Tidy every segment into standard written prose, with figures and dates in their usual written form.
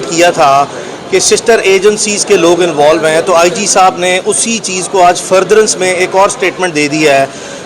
किया था कि सिस्टर एजेंसीज़ के लोग इन्वॉल्व हैं, तो आईजी साहब ने उसी चीज़ को आज फर्दरेंस में एक और स्टेटमेंट दे दिया है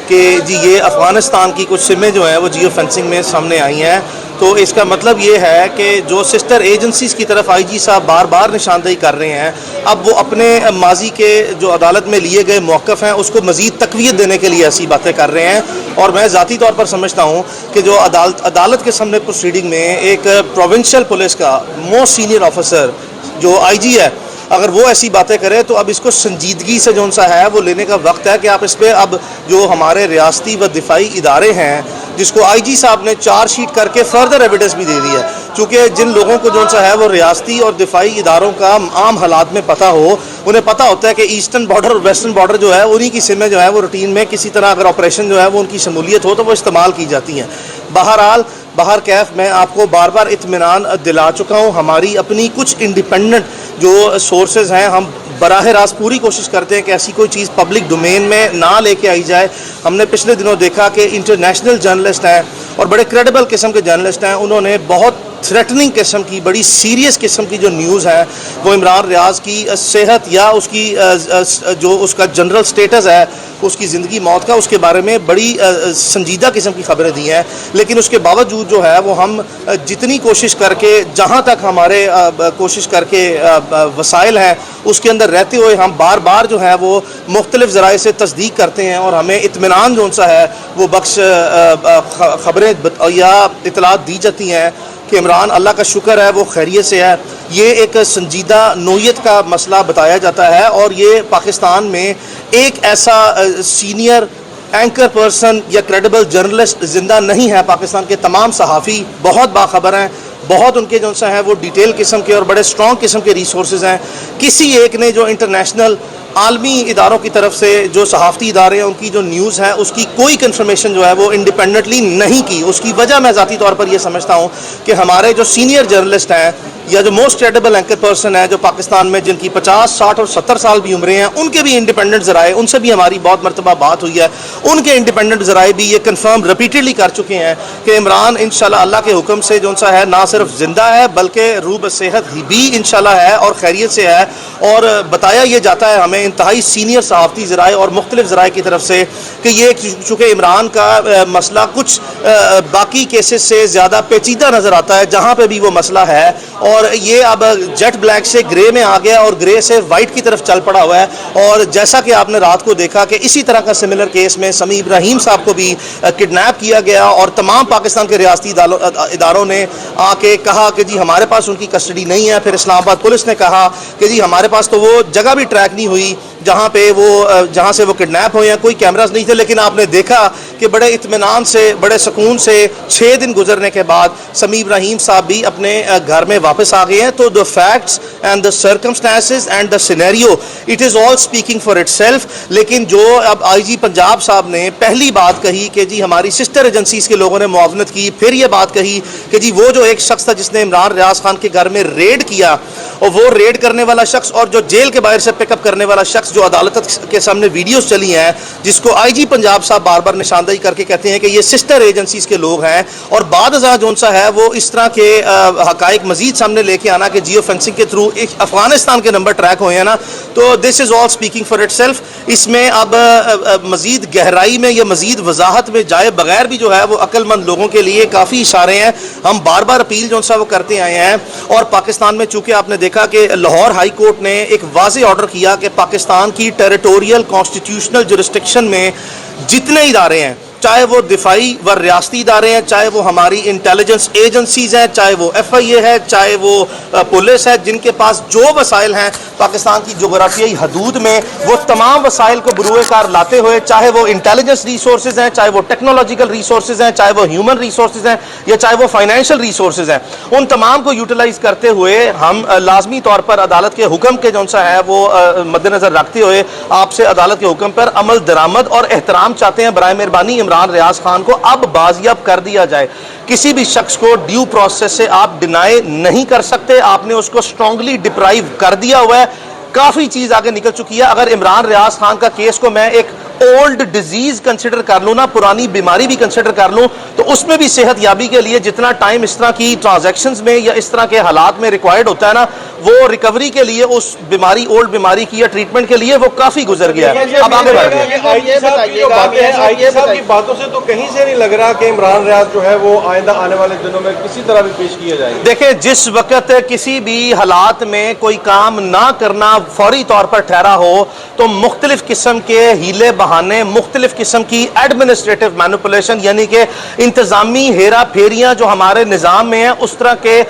कि जी ये अफ़गानिस्तान की कुछ सिमें जो हैं वो जियो फेंसिंग में सामने आई हैं। तो इसका मतलब ये है कि जो सिस्टर एजेंसीज़ की तरफ आईजी साहब बार बार निशानदेही कर रहे हैं, अब वो अपने माजी के जो अदालत में लिए गए मौक़िफ़ हैं उसको मज़ीद तक़वियत देने के लिए ऐसी बातें कर रहे हैं। और मैं ज़ाती तौर पर समझता हूँ कि जो अदालत के सामने प्रोसीडिंग में एक प्रोविंशियल पुलिस का मोस्ट सीनियर ऑफिसर जो आईजी है, अगर वो ऐसी बातें करे तो अब इसको संजीदगी से जो सा है वो लेने का वक्त है कि आप इस पर अब जो हमारे रियासती व दिफाई इदारे हैं जिसको आईजी साहब ने चार्जशीट करके फर्दर एविडेंस भी दे दी है, चूँकि जिन लोगों को जो सा है वो रियासती और दिफाई इदारों का आम हालात में पता हो, उन्हें पता होता है कि ईस्टर्न बॉर्डर और वेस्टर्न बॉर्डर जो है उन्हीं की सिमें जो है वो रूटीन में किसी तरह अगर ऑपरेशन जो है वो उनकी शमूलियत हो तो वो इस्तेमाल की जाती हैं। बहरहाल बाहर कैफ मैं आपको बार बार इत्मीनान दिला चुका हूँ, हमारी अपनी कुछ इंडिपेंडेंट जो सोर्सेज हैं, हम बराह रास्त पूरी कोशिश करते हैं कि ऐसी कोई चीज़ पब्लिक डोमेन में ना लेके आई जाए। हमने पिछले दिनों देखा कि इंटरनेशनल जर्नलिस्ट हैं और बड़े क्रेडिबल किस्म के जर्नलिस्ट हैं, उन्होंने बहुत थ्रेटनिंग किस्म की, बड़ी सीरियस किस्म की जो न्यूज़ है वो इमरान रियाज की सेहत या उसकी जो उसका जनरल स्टेटस है, उसकी ज़िंदगी मौत का, उसके बारे में बड़ी संजीदा किस्म की खबरें दी हैं। लेकिन उसके बावजूद जो है वो हम जितनी कोशिश करके, जहाँ तक हमारे कोशिश करके वसाइल हैं उसके अंदर रहते हुए हम बार बार जो है वो मुख्तलिफ ज़राए से तस्दीक करते हैं और हमें इत्मीनान जो सा है वो बख्श खबरें या इतलात दी जाती हैं कि इमरान अल्लाह का शुक्र है वो खैरियत से है। ये एक संजीदा नोयत का मसला बताया जाता है और ये पाकिस्तान में एक ऐसा सीनियर एंकर पर्सन या क्रेडिबल जर्नलिस्ट ज़िंदा नहीं है। पाकिस्तान के तमाम सहाफ़ी बहुत बाखबर हैं, बहुत उनके जो सा है वो डिटेल किस्म के और बड़े स्ट्रॉन्ग किस्म के रिसोर्सेज हैं। किसी एक ने जो इंटरनेशनल आलमी इदारों की तरफ से जो सहाफ़ती इदारे हैं उनकी जो न्यूज़ है उसकी कोई कंफर्मेशन जो है वो इंडिपेंडेंटली नहीं की। उसकी वजह मैं ज़ाती तौर पर यह समझता हूँ कि हमारे जो सीनियर जर्नलिस्ट हैं या जो मोस्ट क्रेडिबल एंकर पर्सन है जो पाकिस्तान में जिनकी 50, 60 और 70 साल भी उम्रें हैं, उनके भी इंडिपेंडेंट ज़राए, उनसे भी हमारी बहुत मरतबा बात हुई है, उनके इंडिपेंडेंट ज़राए भी ये कंफर्म रिपीटेडली कर चुके हैं कि इमरान इंशाल्लाह अल्लाह के हुक्म से जो सा है ना सिर्फ ज़िंदा है बल्कि रूब सेहत भी इंशाल्लाह है और खैरियत से है। और बताया ये जाता है हमें इंतहाई सीनियर सहाफ़ती ज़राए और मुख्तलिफ ज़राए की तरफ से कि ये चूँकि इमरान का मसला कुछ बाकी केसेस से ज़्यादा पेचीदा नज़र आता है जहाँ पर भी वो मसला है, और ये अब जेट ब्लैक से ग्रे में आ गया और ग्रे से वाइट की तरफ चल पड़ा हुआ है। और जैसा कि आपने रात को देखा कि इसी तरह का सिमिलर केस में समी इब्राहिम साहब को भी किडनैप किया गया और तमाम पाकिस्तान के रियासती इदारों ने आके कहा कि जी हमारे पास उनकी कस्टडी नहीं है। फिर इस्लामाबाद पुलिस ने कहा कि जी हमारे पास तो वो जगह भी ट्रैक नहीं हुई जहाँ से वो किडनैप हुए हैं, कोई कैमराज नहीं थे। लेकिन आपने देखा कि बड़े इत्मीनान से, बड़े सुकून से 6 दिन गुजरने के बाद समी इब्राहिम साहब भी अपने घर में वापस आ गए हैं। तो the facts and the circumstances and the scenario it is all speaking for itself. लेकिन जो अब आईजी पंजाब साहब ने पहली बात कही कि जी हमारी सिस्टर एजेंसीज़ के लोगों ने मुआवनत की, फिर ये बात कही कि जी वो जो एक शख्स था जिसने इमरान रियाज खान के घर में रेड किया और वो रेड करने वाला शख्स और जो जेल के बाहर से पिकअप करने वाला शख्स जो अदालत के सामने वीडियोस चली हैं जिसको आईजी पंजाब साहब बार बार निशानदेही करके कहते हैं कि ये सिस्टर एजेंसीज़ के लोग हैं, और बाद जो सा है वो इस तरह के हकाइक मजीद सामने लेके आना कि जियो फेंसिंग के थ्रू एक अफगानिस्तान के नंबर ट्रैक हुए हैं ना, तो this is all speaking for itself. इसमें अब मज़ीद गहराई में या मज़ीद वजाहत में जाए बगैर भी जो है वो अक्लमंद लोगों के लिए काफ़ी इशारे हैं। हम बार बार अपील जो सा वो करते आए हैं। और पाकिस्तान में चूँकि आपने देखा कि लाहौर हाई कोर्ट ने एक वाज़ेह ऑर्डर किया कि पाकिस्तान की टेरिटोरियल कॉन्स्टिट्यूशनल जुरिस्डिक्शन में जितने इदारे हैं, चाहे वो दिफाई व रियासती इदारे हैं, चाहे वो हमारी इंटेलिजेंस एजेंसीज़ हैं, चाहे वो FIA है, चाहे वो पुलिस है, जिनके पास जो वसाइल हैं पाकिस्तान की जोग्राफियाई हदूद में, वो तमाम वसाइल को बरूए कार लाते हुए, चाहे वो इंटेलिजेंस रिसोर्सेज हैं, चाहे वो टेक्नोलॉजिकल रिसोर्सेज हैं, चाहे वो ह्यूमन रिसोर्सेज हैं या चाहे वो फाइनेंशियल रिसोर्सेज हैं, उन तमाम को यूटिलाइज करते हुए हम लाजमी तौर पर अदालत के हुक्म के जो सा है वो मद्देनज़र रखते हुए आपसे अदालत के हुक्म पर अमल दरामद और एहतराम चाहते हैं। बराए मेहरबानी इमरान रियाज खान को अब बाजियाब कर दिया जाए। किसी भी शख्स को ड्यू प्रोसेस से आप डिनाई नहीं कर सकते, आपने उसको स्ट्रांगली डिप्राइव कर दिया हुआ है। काफ़ी चीज़ आगे निकल चुकी है। अगर इमरान रियाज खान का केस को मैं एक ओल्ड डिजीज कंसिडर कर लूँ ना, पुरानी बीमारी भी कंसिडर कर लूँ, तो उसमें भी सेहत याबी के लिए जितना टाइम इस तरह की ट्रांजैक्शंस में या इस तरह के हालात में रिक्वायर्ड होता है ना, वो रिकवरी के लिए उस बीमारी, ओल्ड बीमारी की या ट्रीटमेंट के लिए वो काफी गुजर गया है। अब आगे बढ़ गए। आईजी साहब की बातों से तो कहीं से नहीं लग रहा कि इमरान रियाज जो है वो आइंदा आने वाले दिनों में किसी तरह भी पेश किए जाएंगे। देखिए, जिस वक्त किसी भी हालात में कोई काम ना करना फौरी तौर पर ठहरा हो, तो मुख्तलिफ किस्म के हीले बहाने, मुख्तलिफ किस्म की एडमिनिस्ट्रेटिव मैनिपुलेशन यानी कि इंतजामी हेरा फेरियां जो हमारे निज़ाम में है, उस तरह के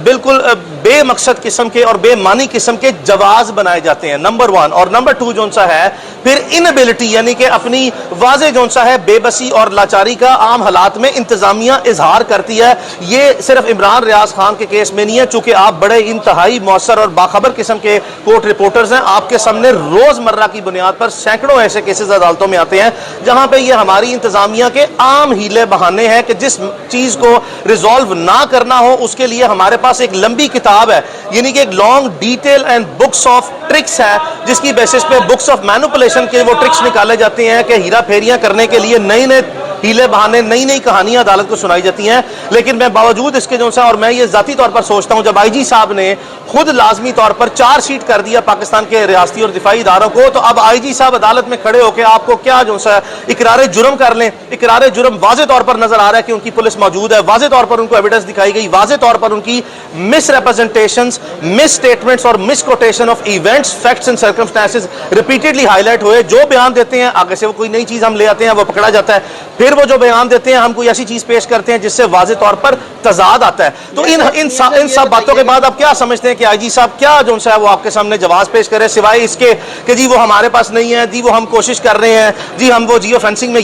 बिल्कुल बेमकसद किस्म के और बेमानी किस्म के जवाज बनाए जाते हैं, नंबर 1। और नंबर 2 जो सा है फिर इनएबिलिटी यानी कि अपनी वाजे जो सा है बेबसी और लाचारी का आम हालात में इंतजामिया इजहार करती है। ये सिर्फ इमरान रियाज खान के केस में नहीं है, चूंकि आप बड़े इंतहाई मौसर और बाखबर किस्म के कोर्ट रिपोर्टर्स हैं, आपके सामने रोजमर्रा की बुनियाद पर सैकड़ों ऐसे केसेस अदालतों में आते हैं जहां पे ये हमारी इंतजामिया के आम हीले बहाने हैं कि जिस चीज को रिजॉल्व ना करना हो उसके लिए हमारे पास एक लंबी किताब है, यानी कि एक long detail and books of tricks है, जिसकी बेसिस पे बुक्स ऑफ मैनिपुलेशन के वो ट्रिक्स निकाले जाते हैं कि हीरा फेरियां करने के लिए नए नए हीले बहाने, नई नई कहानियां अदालत को सुनाई जाती हैं। लेकिन मैं बावजूद इसके जो सा, और मैं ये जाती तौर पर सोचता हूं, जब आईजी साहब ने खुद लाजमी तौर पर चार्जशीट कर दिया पाकिस्तान के रियासती और दिफाई इदारों को, तो अब आईजी साहब अदालत में खड़े होकर आपको क्या जो सा इकरार जुर्म कर लें। इकरार जुर्म वाजे तौर पर नजर आ रहा है कि उनकी पुलिस मौजूद है, वाजे तौर पर उनको एविडेंस दिखाई गई, वाजे तौर पर उनकी मिस रिप्रेजेंटेशंस, मिस स्टेटमेंट्स और miss quotation of events, facts and circumstances repeatedly highlight हुए। जो बयान देते हैं आगे से वो कोई नई चीज हम ले आते हैं, वो पकड़ा जाता है, फिर वो जो बयान देते हैं हम कोई ऐसी चीज पेश करते हैं जिससे वाजे तौर पर तजाद आता है। तो इन सब बातों के बाद आप क्या समझते हैं कि आईजी साहब क्या जो है वो आपके सामने जवाब पेश करें, सिवाय इसके कि जी वो हमारे पास नहीं है, जी वो हम कोशिश कर रहे हैं, जी हम वो जियो फेंसिंग में